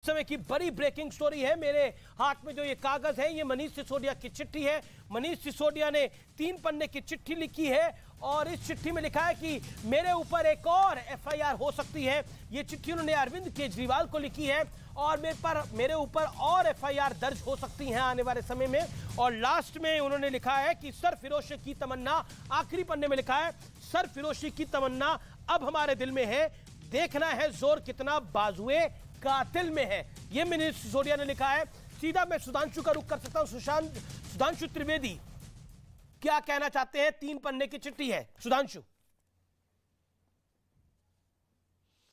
समय की बड़ी ब्रेकिंग स्टोरी है। मेरे हाथ में जो ये कागज है ये मनीष सिसोदिया की चिट्ठी है। मनीष सिसोदिया ने 3 पन्ने की चिट्ठी लिखी है और इस चिट्ठी में लिखा है कि मेरे ऊपर एक और एफआईआर हो सकती है। ये चिट्ठी उन्होंने अरविंद केजरीवाल को लिखी है और मेरे ऊपर और एफआईआर दर्ज हो सकती हैं आने वाले समय में। और लास्ट में उन्होंने लिखा है कि सरफिरोशी की तमन्ना, आखिरी पन्ने में लिखा है सरफिरोशी की तमन्ना अब हमारे दिल में है, देखना है जोर कितना बाजुए कातिल में है। यह मनीष सिसोदिया ने लिखा है। सीधा मैं सुधांशु का रुख कर सकता हूं। सुधांशु त्रिवेदी क्या कहना चाहते हैं? 3 पन्ने की चिट्ठी है। सुधांशु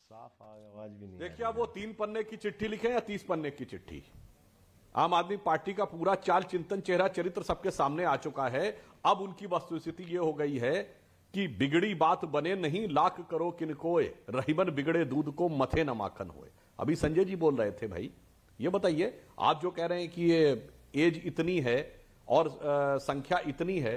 साफ आवाज भी नहीं। देखिए, अब वो 3 पन्ने की चिट्ठी लिखे या 30 पन्ने की चिट्ठी, आम आदमी पार्टी का पूरा चाल चिंतन, चेहरा चरित्र सबके सामने आ चुका है। अब उनकी वस्तुस्थिति ये हो गई है कि बिगड़ी बात बने नहीं, लाख करो किनकोए, रहीबन बिगड़े दूध को मथे न माखन होए। अभी संजय जी बोल रहे थे, भाई ये बताइए, आप जो कह रहे हैं कि ये एज इतनी है और संख्या इतनी है,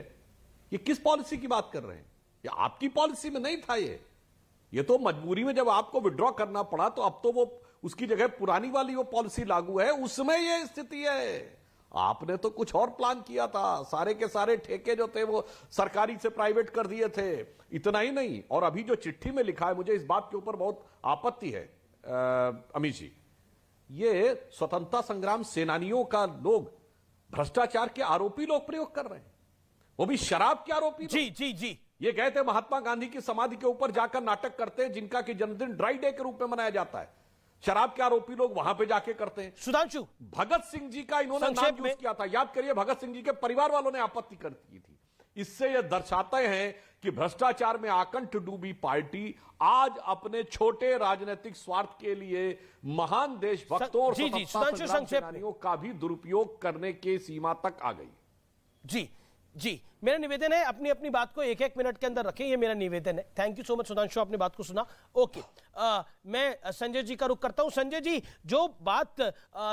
ये किस पॉलिसी की बात कर रहे हैं? ये आपकी पॉलिसी में नहीं था। ये तो मजबूरी में जब आपको विड्रॉ करना पड़ा तो अब तो वो उसकी जगह पुरानी वाली वो पॉलिसी लागू है, उसमें ये स्थिति है। आपने तो कुछ और प्लान किया था, सारे के सारे ठेके जो थे वो सरकारी से प्राइवेट कर दिए थे। इतना ही नहीं, और अभी जो चिट्ठी में लिखा है, मुझे इस बात के ऊपर बहुत आपत्ति है अमित जी, ये स्वतंत्रता संग्राम सेनानियों का लोग भ्रष्टाचार के आरोपी लोग प्रयोग कर रहे हैं, वो भी शराब के आरोपी। जी ये गए थे महात्मा गांधी की समाधि के ऊपर जाकर नाटक करते हैं, जिनका कि जन्मदिन ड्राई डे के रूप में मनाया जाता है। शराब के आरोपी लोग वहां पे जाके करते हैं। सुधांशु, भगत सिंह जी का इन्होंने नाम यूज किया था, याद करिए, भगत सिंह जी के परिवार वालों ने आपत्ति कर की थी। इससे यह दर्शाते हैं कि भ्रष्टाचार में आकंठ डूबी पार्टी आज अपने छोटे राजनीतिक स्वार्थ के लिए महान देशभक्तों और स्वतंत्रता संग्राम सेनानियों का भी दुरुपयोग करने की सीमा तक आ गई। जी मेरा निवेदन है, अपनी अपनी बात को 1-1 मिनट के अंदर रखें, ये मेरा निवेदन है। Thank you so much Sudhanshu, आपने बात को सुना। ओके, मैं संजय जी का रुख करता हूं। संजय जी, जो बात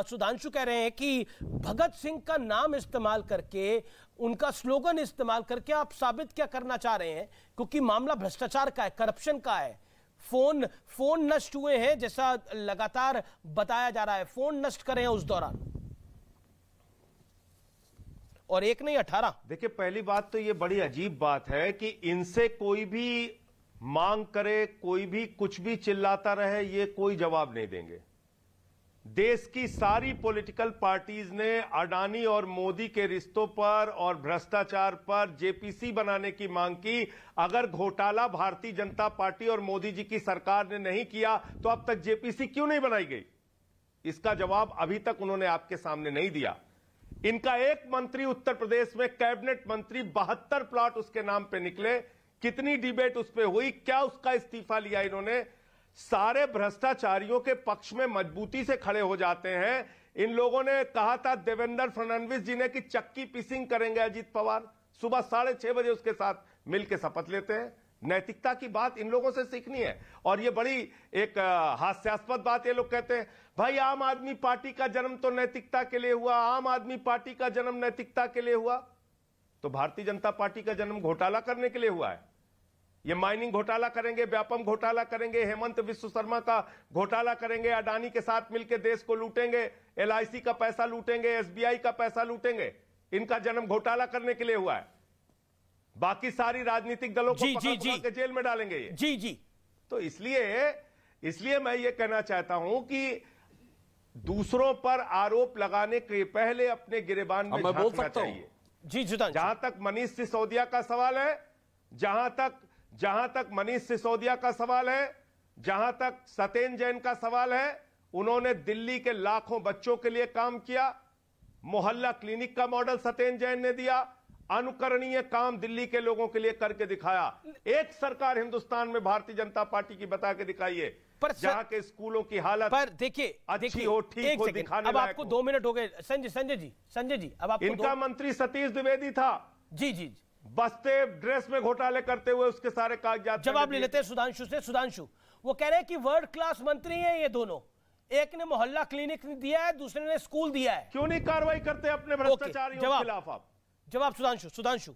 सुधांशु कह रहे हैं कि भगत सिंह का नाम इस्तेमाल करके, उनका स्लोगन इस्तेमाल करके आप साबित क्या करना चाह रहे हैं? क्योंकि मामला भ्रष्टाचार का है, करप्शन का है। फोन नष्ट हुए हैं, जैसा लगातार बताया जा रहा है, फोन नष्ट करे हैं उस दौरान, और एक नहीं 18। देखिए, पहली बात तो ये बड़ी अजीब बात है कि इनसे कोई भी मांग करे, कोई भी कुछ भी चिल्लाता रहे, ये कोई जवाब नहीं देंगे। देश की सारी पॉलिटिकल पार्टीज ने अडानी और मोदी के रिश्तों पर और भ्रष्टाचार पर जेपीसी बनाने की मांग की। अगर घोटाला भारतीय जनता पार्टी और मोदी जी की सरकार ने नहीं किया तो अब तक जेपीसी क्यों नहीं बनाई गई? इसका जवाब अभी तक उन्होंने आपके सामने नहीं दिया। इनका एक मंत्री उत्तर प्रदेश में कैबिनेट मंत्री, 72 प्लॉट उसके नाम पे निकले, कितनी डिबेट उस पे हुई, क्या उसका इस्तीफा लिया इन्होंने? सारे भ्रष्टाचारियों के पक्ष में मजबूती से खड़े हो जाते हैं। इन लोगों ने कहा था देवेंद्र फडणवीस जी ने कि चक्की पिसिंग करेंगे अजीत पवार, सुबह 6:30 बजे उसके साथ मिलकर शपथ लेते हैं। नैतिकता की बात इन लोगों से सीखनी है। और ये बड़ी एक हास्यास्पद बात, ये लोग कहते हैं भाई आम आदमी पार्टी का जन्म तो नैतिकता के लिए हुआ, आम आदमी पार्टी का जन्म नैतिकता के लिए हुआ। तो भारतीय जनता पार्टी का जन्म घोटाला करने के लिए हुआ है। ये माइनिंग घोटाला करेंगे, व्यापम घोटाला करेंगे, हेमंत विश्व शर्मा का घोटाला करेंगे, अडानी के साथ मिलकर देश को लूटेंगे, LIC का पैसा लूटेंगे, SBI का पैसा लूटेंगे। इनका जन्म घोटाला करने के लिए हुआ है। बाकी सारी राजनीतिक दलों को पकड़ के जेल में डालेंगे ये। जी तो इसलिए मैं ये कहना चाहता हूं कि दूसरों पर आरोप लगाने के पहले अपने गिरेबान में झांकना चाहिए। जी जहां तक मनीष सिसोदिया का सवाल है, जहां तक मनीष सिसोदिया का सवाल है, जहां तक सत्येंद्र जैन का सवाल है, उन्होंने दिल्ली के लाखों बच्चों के लिए काम किया। मोहल्ला क्लिनिक का मॉडल सत्येंद्र जैन ने दिया। अनुकरणीय काम दिल्ली के लोगों के लिए करके दिखाया। एक सरकार हिंदुस्तान में भारतीय जनता पार्टी की बता के दिखाइए जहां के स्कूलों की हालत पर देखिए अच्छी हो, ठीक हो, दिखाने अब आपको 2 मिनट हो गए। संजय जी अब आपको इनका मंत्री सतीश द्विवेदी था। जी बस्ते ड्रेस में घोटाले करते हुए उसके सारे कागजात जवाब ले लेते हैं सुधांशु से। सुधांशु, वो कह रहे हैं कि वर्ल्ड क्लास मंत्री हैं ये दोनों, एक ने मोहल्ला क्लिनिक दिया है, दूसरे ने स्कूल दिया है, क्यों नहीं कार्रवाई करते अपने भ्रष्टाचारियों के खिलाफ? आप जवाब सुधांशु,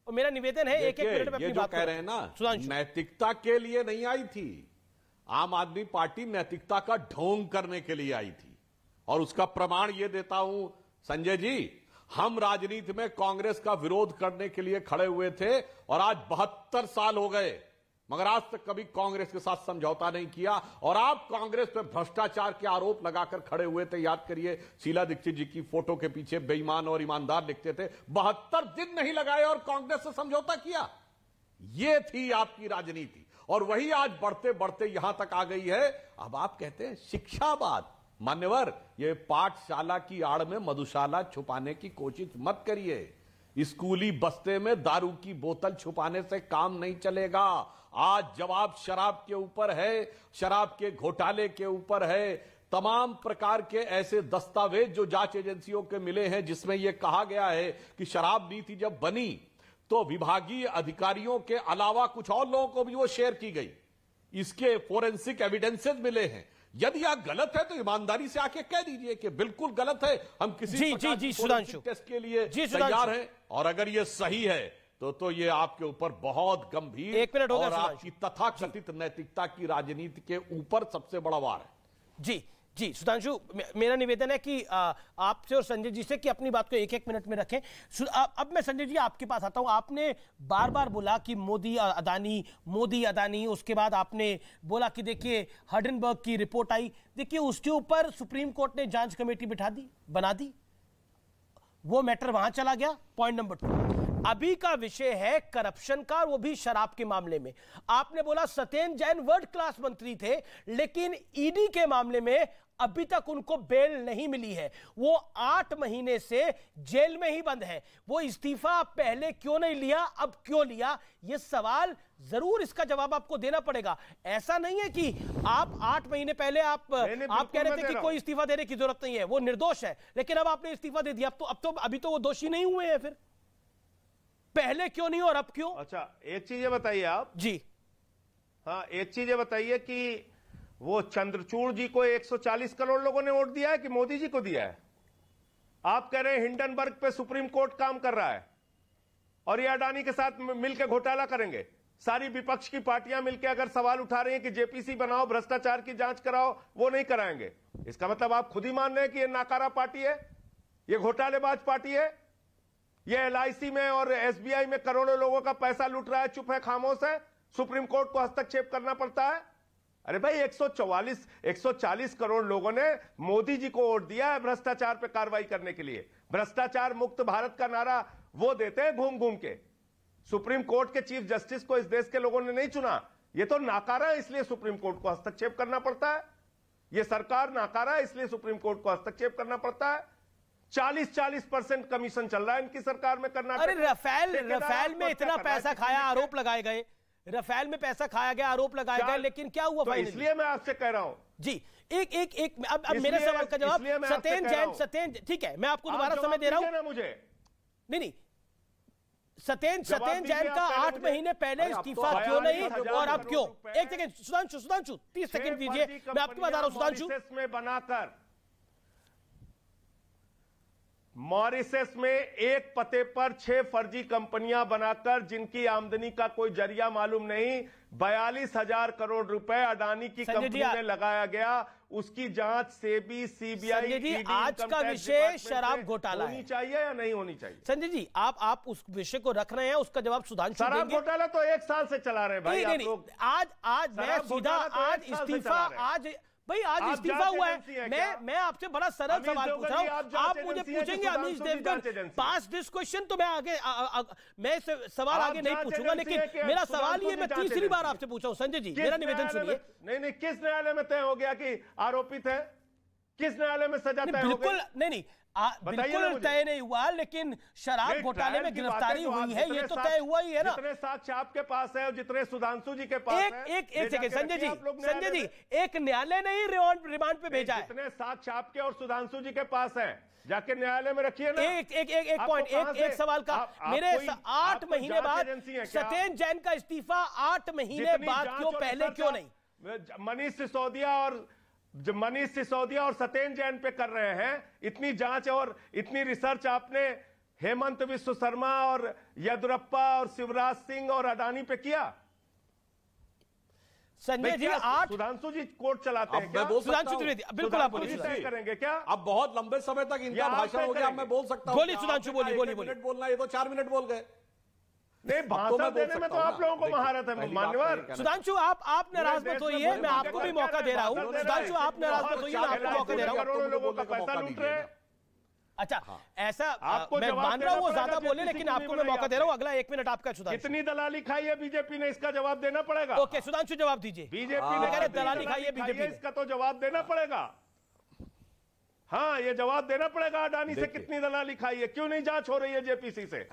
और मेरा निवेदन है 1-1 मिनट में अपनी बात कह रहे हैं ना, नैतिकता के लिए नहीं आई थी। आम आदमी पार्टी नैतिकता का ढोंग करने के लिए आई थी। और उसका प्रमाण यह देता हूं संजय जी, हम राजनीति में कांग्रेस का विरोध करने के लिए खड़े हुए थे और आज 72 साल हो गए, मगर आज तक कभी कांग्रेस के साथ समझौता नहीं किया। और आप कांग्रेस पर भ्रष्टाचार के आरोप लगाकर खड़े हुए थे। याद करिए, शीला दीक्षित जी की फोटो के पीछे बेईमान और ईमानदार लिखते थे। 72 दिन नहीं लगाए और कांग्रेस से समझौता किया। यह थी आपकी राजनीति, और वही आज बढ़ते बढ़ते यहां तक आ गई है। अब आप कहते हैं शिक्षावाद। मान्यवर, ये पाठशाला की आड़ में मधुशाला छुपाने की कोशिश मत करिए। स्कूली बस्ते में दारू की बोतल छुपाने से काम नहीं चलेगा। आज जवाब शराब के ऊपर है, शराब के घोटाले के ऊपर है। तमाम प्रकार के ऐसे दस्तावेज जो जांच एजेंसियों के मिले हैं, जिसमें यह कहा गया है कि शराब नीति जब बनी तो विभागीय अधिकारियों के अलावा कुछ और लोगों को भी वो शेयर की गई। इसके फोरेंसिक एविडेंसेस मिले हैं। यदि आप गलत है तो ईमानदारी से आके कह दीजिए कि बिल्कुल गलत है, हम किसी फोरेंसिक टेस्ट के लिए तैयार हैं। और अगर ये सही है तो ये आपके ऊपर बहुत गंभीर और आपकी तथाकथित नैतिकता की राजनीति के ऊपर सबसे बड़ा वार है। जी जी सुधांशु, मेरा निवेदन है कि आपसे और संजय जी से कि अपनी बात को एक एक मिनट में रखें। अब मैं संजय जी आपके पास आता हूं। आपने बार बार बोला कि मोदी अदानी, उसके बाद आपने बोला कि देखिए हडनबर्ग की रिपोर्ट आई, देखिए उसके ऊपर सुप्रीम कोर्ट ने जांच कमेटी बना दी, वो मैटर वहां चला गया। पॉइंट नंबर 2, अभी का विषय है करप्शन का, वो भी शराब के मामले में। आपने बोला सत्येंद्र जैन वर्ल्ड क्लास मंत्री थे, लेकिन ईडी के मामले में अभी तक उनको बेल नहीं मिली है। वो 8 महीने से जेल में ही बंद है। वो इस्तीफा पहले क्यों नहीं लिया, अब क्यों लिया, ये सवाल जरूर इसका जवाब आपको देना पड़ेगा। ऐसा नहीं है कि आप 8 महीने पहले आप कह रहे थे कि कोई इस्तीफा देने की जरूरत नहीं है, वो निर्दोष है, लेकिन अब आपने इस्तीफा दे दिया। अभी तो वो दोषी नहीं हुए हैं, फिर पहले क्यों नहीं और अब क्यों? अच्छा, एक चीज ये बताइए आप जी। हाँ, एक चीज ये बताइए कि वो चंद्रचूड़ जी को 140 करोड़ लोगों ने वोट दिया है कि मोदी जी को दिया है? आप कह रहे हैं हिंडनबर्ग पे सुप्रीम कोर्ट काम कर रहा है और ये अडानी के साथ मिलकर घोटाला करेंगे। सारी विपक्ष की पार्टियां मिलकर अगर सवाल उठा रही हैं कि जेपीसी बनाओ, भ्रष्टाचार की जांच कराओ, वो नहीं कराएंगे। इसका मतलब आप खुद ही मान रहे हैं कि ये नाकारा पार्टी है, ये घोटालेबाज पार्टी है, ये एलआईसी में और एसबीआई में करोड़ों लोगों का पैसा लूट रहा है, चुप है, खामोश है, सुप्रीम कोर्ट को हस्तक्षेप करना पड़ता है। अरे भाई 140 करोड़ लोगों ने मोदी जी को वोट दिया है भ्रष्टाचार पे कार्रवाई करने के लिए। भ्रष्टाचार मुक्त भारत का नारा वो देते हैं घूम घूम के। सुप्रीम कोर्ट के चीफ जस्टिस को इस देश के लोगों ने नहीं चुना, ये तो नाकारा है, इसलिए सुप्रीम कोर्ट को हस्तक्षेप करना पड़ता है। ये सरकार नाकारा है, इसलिए सुप्रीम कोर्ट को हस्तक्षेप करना पड़ता है। 40% कमीशन चल रहा है इनकी सरकार में कर्नाटक। अरे रफेल में इतना पैसा खाया, आरोप लगाए गए, रफेल में पैसा खाया गया, आरोप लगाए गए, लेकिन क्या हुआ? तो इसलिए मैं आपसे कह रहा हूं जी, एक अब मेरे सवाल का जवाब सत्येंद्र, ठीक है, मैं आपको दोबारा समय दे रहा हूं। मुझे नहीं, सत्येंद्र जैन का 8 महीने पहले इस्तीफा क्यों नहीं और अब क्यों? एक सेकंड सुधांशु 30 सेकंड दीजिए, मैं आपके पास आ रहा हूं। सुधांशु में बनाकर मॉरिशस में एक पते पर 6 फर्जी कंपनियां बनाकर, जिनकी आमदनी का कोई जरिया मालूम नहीं, 42,000 करोड़ रुपए अडानी की कंपनी में लगाया गया। उसकी जांच सेबी, सीबीआई, आज का विषय शराब घोटाला होनी चाहिए या नहीं होनी चाहिए? संजय जी, आप उस विषय को रख रहे हैं, उसका जवाब सुधांशु देंगे। शराब घोटाला तो 1 साल से चला रहे हैं भाई आप लोग। आज मैं सीधा आज इस्तीफा इस्तीफा हुआ है। मैं आपसे बड़ा सरल सवाल पूछ रहा हूं, आप मुझे पूछेंगे अमीश देवगन पास दिस क्वेश्चन, तो मैं आगे मैं सवाल आगे नहीं पूछूंगा, लेकिन मेरा सवाल ये मैं तीसरी बार आपसे पूछा हूं। संजय जी, मेरा निवेदन सुनिए। नहीं, किस न्यायालय में तय हो गया कि आरोपित है? किस न्यायालय में सजा तय हो गई? बिल्कुल बिल्कुल तय नहीं हुआ, लेकिन शराब घोटाले में गिरफ्तारी हुई है, ये तो तय हुआ ही है ना। जितने साक्ष्य आपके पास है और जितने सुधांशु जी के पास है, एक सेकंड संजय जी, एक न्यायालय ने ही रिमांड पे भेजा है। जितने साक्ष्य आपके और सुधांशु जी के पास है, जाके न्यायालय में रखिए ना। एक पॉइंट, एक सवाल का, मेरे 8 महीने बाद सत्येंद्र जैन का इस्तीफा 8 महीने बाद क्यों, पहले क्यों नहीं? मनीष सिसोदिया और सत्येंद्र जैन पे कर रहे हैं। इतनी जांच और इतनी रिसर्च आपने हेमंत विश्व शर्मा और येदुरप्पा और शिवराज सिंह और अडानी पे किया? संजय जी, 8 सुधांशु जी कोर्ट चलाते हैं क्या? सुधांशु त्रिवेदी, बिल्कुल आप बोलिए। तय करेंगे क्या? अब बहुत लंबे समय तक इनका भाषण हो गया, अब मैं बोल सकता हूं। बोलिए सुधांशु, बोलिए। मिनट बोलना, ये तो 4 मिनट बोल गए। नहीं, भाषण देने में तो आप लोगों को महारत है मान्यवर। सुधांशु, आप नाराज मत होइए, मैं आपको भी मौका दे रहा हूँ। सुधांशु, आप नाराज मत होइए, मैं आपको मौका दे रहा हूँ। करोड़ों लोगों का पैसा लूट रहे हैं। अच्छा, ऐसा मैं मान रहा हूँ वो ज्यादा बोले, लेकिन आपको मैं मौका दे रहा हूँ। अगला 1 मिनट आपका। सुधांशु, कितनी दलाली खाई है बीजेपी ने, इसका जवाब देना पड़ेगा। ओके सुधांशु, जवाब दीजिए। बीजेपी ने दलाली खाई है बीजेपी ने, इसका तो जवाब देना पड़ेगा। हाँ, ये जवाब देना पड़ेगा। अडानी से कितनी दलाली खाई है, क्यों नहीं जांच हो रही है जेपीसी से?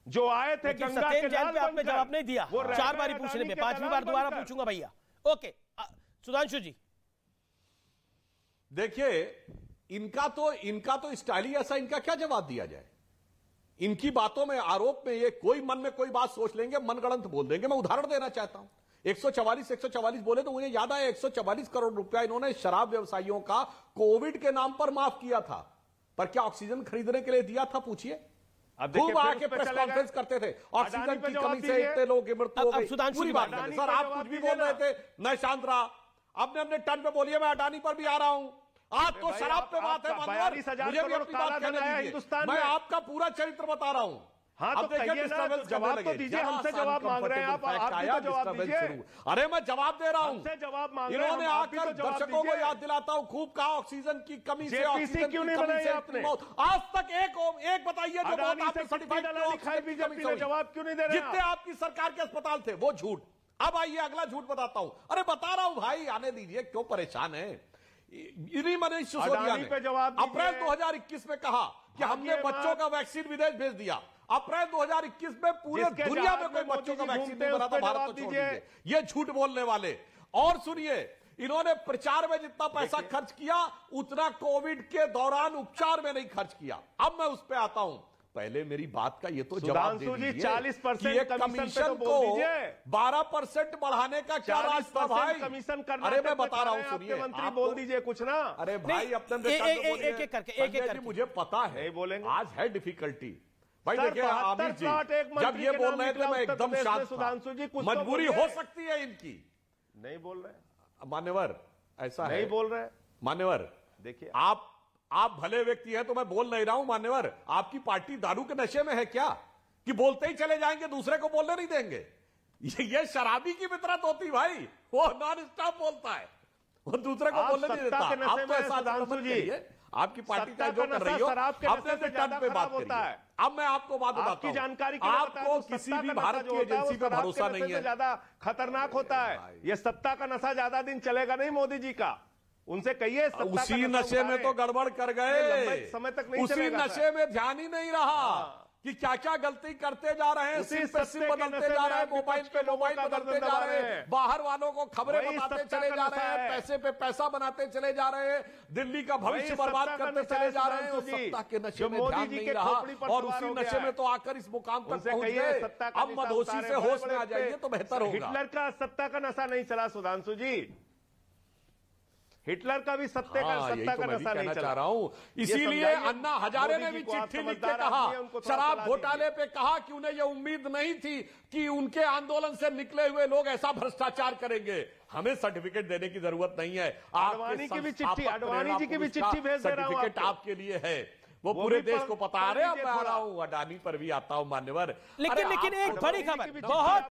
जो आए थे गंगा के जाल पे आपने जवाब नहीं दिया, 4 बार पूछने पे, 5वीं बार दोबारा पूछूंगा भैया। ओके सुधांशु जी, देखिए इनका तो स्टाइल ही ऐसा, इनका क्या जवाब दिया जाए? इनकी बातों में, आरोप में, ये कोई मन में कोई बात सोच लेंगे, मनगढ़ंत बोल देंगे। मैं उदाहरण देना चाहता हूं। 144 बोले तो मुझे याद आया 144 करोड़ रुपया इन्होंने शराब व्यवसायियों का कोविड के नाम पर माफ किया था। पर क्या ऑक्सीजन खरीदने के लिए दिया था? पूछिए। खूब आके प्रेस कॉन्फ्रेंस करते थे, ऑक्सीजन की कमी से इतने लोगों की मृत्यु हो गई। पूरी बात करें सर, आप कुछ भी बोल रहे थे, मैं शांत रहा। अपने टर्न पे बोलिए, मैं अडानी पर भी आ रहा हूं। आज तो शराब पे बात है मनोहर, मुझे भी अपनी बात कहने दीजिए। मैं आपका पूरा चरित्र बता रहा हूं। हाँ, तो कहिए ना, जवाब तो दीजिए। हमसे जवाब मांग रहे हैं आप भी तो जवाब दीजिए। अरे मैं जवाब दे रहा हूं। हमसे जवाब मांग रहे हैं, इन्होंने आकर दर्शकों को याद दिलाता हूं, खूब कहा ऑक्सीजन की कमी से, ऑक्सीजन क्यों नहीं बनाई आपने? आज तक एक बताइए जो बहुत आपने सर्टिफाइड जवाब क्यों नहीं दे रहे? जितने आपकी सरकार के अस्पताल थे वो झूठ। अब आइए अगला झूठ बताता हूं। अरे बता रहा हूं भाई, आने दीजिए, क्यों परेशान है? इन्हीं मनीष सिसोदिया ने अप्रैल 2021 में कहा कि हमने बच्चों का वैक्सीन विदेश भेज दिया। अप्रैल 2021 में पूरे दुनिया में कोई बच्चों का वैक्सीन नहीं बना था, भारत को छोड़ दीजिए। ये झूठ बोलने वाले। और सुनिए, इन्होंने प्रचार में जितना पैसा खर्च किया उतना कोविड के दौरान उपचार में नहीं खर्च किया। अब मैं उस पर आता हूं। पहले मेरी बात का ये तो जवाब दे दीजिए। 40% कमीशन को 12% बढ़ाने का क्या रास्ता भाई? कमीशन करना, अरे मैं बता रहा हूं, सुनिए। मंत्री बोल दीजिए कुछ ना। अरे भाई, अपने एक करके मुझे पता है बोलेंगे, आज है डिफिकल्टी भाई। देखिए आमिर जी, जब ये बोल रहे थे मैं एकदम शांत था। मजबूरी हो सकती है इनकी। नहीं बोल रहे मान्यवर, ऐसा है नहीं बोल रहे मान्यवर। देखिए आप भले व्यक्ति हैं तो मैं बोल नहीं रहा हूं मान्यवर। आपकी पार्टी दारू के नशे में है क्या कि बोलते ही चले जाएंगे, दूसरे को बोलने नहीं देंगे? ये शराबी की फितरत होती भाई, वो नॉन स्टॉप बोलता है, वो दूसरे को बोलने नहीं देता। आप तो ऐसा जी, आपकी पार्टी का जो कर रही हो अपने टर्न पे बात होता है। अब मैं आपको बात बताता हूं, जानकारी आपको किसी भी भारत की एजेंसी पे भरोसा नहीं है। ज्यादा खतरनाक होता है ये सत्ता का नशा, ज्यादा दिन चलेगा नहीं मोदी जी का। उनसे कहिए उसी नशे में तो गड़बड़ कर गए, समय तक नहीं उसी नशे में ध्यान ही नहीं रहा कि क्या क्या गलती करते जा रहे हैं। सिम पे सिम बदलते जा रहे हैं, मोबाइल पे मोबाइल बदलते जा रहे हैं, बाहर वालों को खबरें बताते चले जा रहे हैं, पैसे पे पैसा बनाते चले जा रहे हैं, दिल्ली का भविष्य बर्बाद करते चले जा रहे हैं। सत्ता के नशे में ध्यान नहीं रहा और उसी नशे में तो आकर इस मुकाम तक पहुंच गए। अब मदहोशी से होश में आ जाइए तो बेहतर होगा। हिटलर का सत्ता का नशा नहीं चला सुधांशु जी, हिटलर का भी सत्ता का नशा नहीं चाह रहा हूं। इसीलिए अन्ना हजारे ने भी चिट्ठी लिख के कहा, शराब घोटाले पे कहा कि उन्हें यह उम्मीद नहीं थी कि उनके आंदोलन से निकले हुए लोग ऐसा भ्रष्टाचार करेंगे। हमें सर्टिफिकेट देने की जरूरत नहीं है। अडवाणी की भी चिट्ठी, अडवाणी जी की भी चिट्ठी भेज दे रहा हूं, सर्टिफिकेट आपके लिए है, वो पूरे देश को पता। आ रहे मैं आ रहा हूं, अडानी पर भी आता हूं मान्यवर। लेकिन एक बड़ी खबर, बहुत